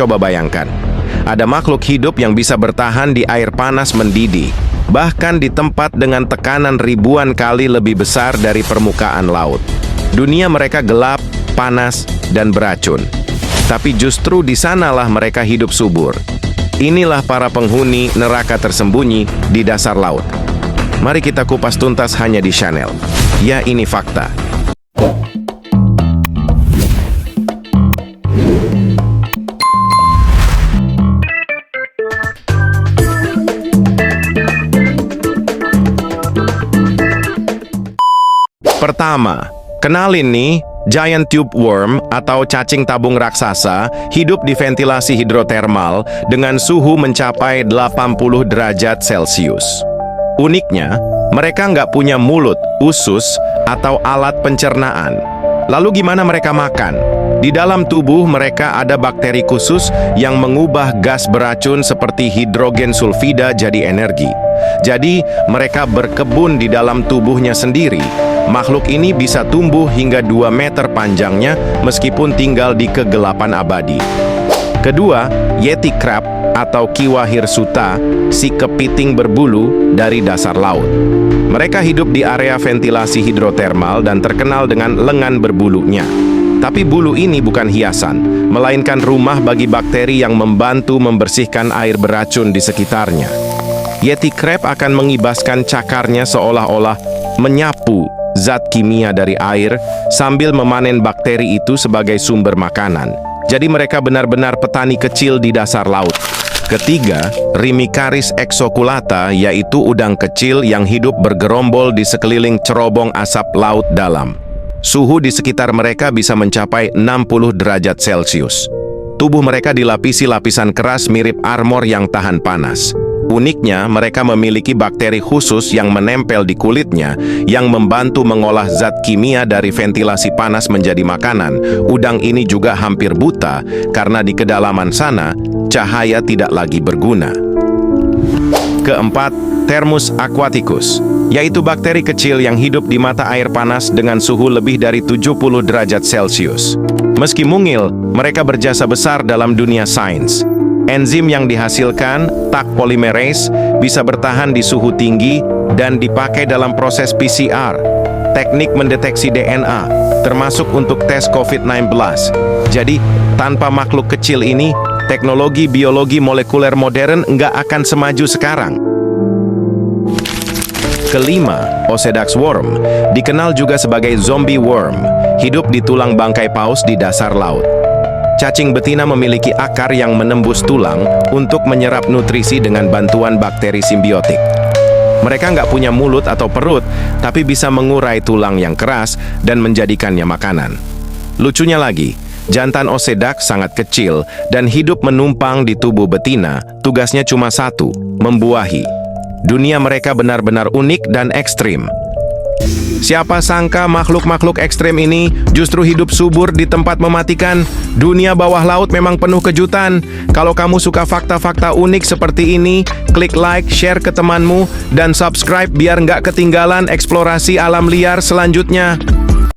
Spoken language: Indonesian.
Coba bayangkan, ada makhluk hidup yang bisa bertahan di air panas mendidih, bahkan di tempat dengan tekanan ribuan kali lebih besar dari permukaan laut. Dunia mereka gelap, panas, dan beracun. Tapi justru di sanalah mereka hidup subur. Inilah para penghuni neraka tersembunyi di dasar laut. Mari kita kupas tuntas hanya di channel Ya Ini Fakta. Pertama, kenalin nih, giant tube worm atau cacing tabung raksasa hidup di ventilasi hidrotermal dengan suhu mencapai 80 derajat Celcius. Uniknya, mereka nggak punya mulut, usus, atau alat pencernaan. Lalu gimana mereka makan? Di dalam tubuh mereka ada bakteri khusus yang mengubah gas beracun seperti hidrogen sulfida jadi energi. Jadi, mereka berkebun di dalam tubuhnya sendiri. Makhluk ini bisa tumbuh hingga 2 meter panjangnya meskipun tinggal di kegelapan abadi. Kedua, Yeti crab atau Kiwa hirsuta, si kepiting berbulu dari dasar laut. Mereka hidup di area ventilasi hidrotermal dan terkenal dengan lengan berbulunya. Tapi bulu ini bukan hiasan, melainkan rumah bagi bakteri yang membantu membersihkan air beracun di sekitarnya. Yeti crab akan mengibaskan cakarnya seolah-olah menyapu zat kimia dari air sambil memanen bakteri itu sebagai sumber makanan. Jadi mereka benar-benar petani kecil di dasar laut. Ketiga, Rimicaris exoculata, yaitu udang kecil yang hidup bergerombol di sekeliling cerobong asap laut dalam. Suhu di sekitar mereka bisa mencapai 60 derajat Celcius. Tubuh mereka dilapisi lapisan keras mirip armor yang tahan panas. Uniknya, mereka memiliki bakteri khusus yang menempel di kulitnya yang membantu mengolah zat kimia dari ventilasi panas menjadi makanan. Udang ini juga hampir buta karena di kedalaman sana cahaya tidak lagi berguna. Keempat, Thermus aquaticus, yaitu bakteri kecil yang hidup di mata air panas dengan suhu lebih dari 70 derajat Celcius. Meski mungil, mereka berjasa besar dalam dunia sains. Enzim yang dihasilkan, Taq polymerase, bisa bertahan di suhu tinggi dan dipakai dalam proses PCR, teknik mendeteksi DNA, termasuk untuk tes COVID-19. Jadi, tanpa makhluk kecil ini, teknologi biologi molekuler modern nggak akan semaju sekarang. Kelima, Osedax worm, dikenal juga sebagai zombie worm, hidup di tulang bangkai paus di dasar laut. Cacing betina memiliki akar yang menembus tulang untuk menyerap nutrisi dengan bantuan bakteri simbiotik. Mereka nggak punya mulut atau perut, tapi bisa mengurai tulang yang keras dan menjadikannya makanan. Lucunya lagi, jantan Osedax sangat kecil dan hidup menumpang di tubuh betina, tugasnya cuma satu, membuahi. Dunia mereka benar-benar unik dan ekstrim. Siapa sangka makhluk-makhluk ekstrem ini justru hidup subur di tempat mematikan. Dunia bawah laut memang penuh kejutan. Kalau kamu suka fakta-fakta unik seperti ini, klik like, share ke temanmu, dan subscribe biar nggak ketinggalan eksplorasi alam liar selanjutnya.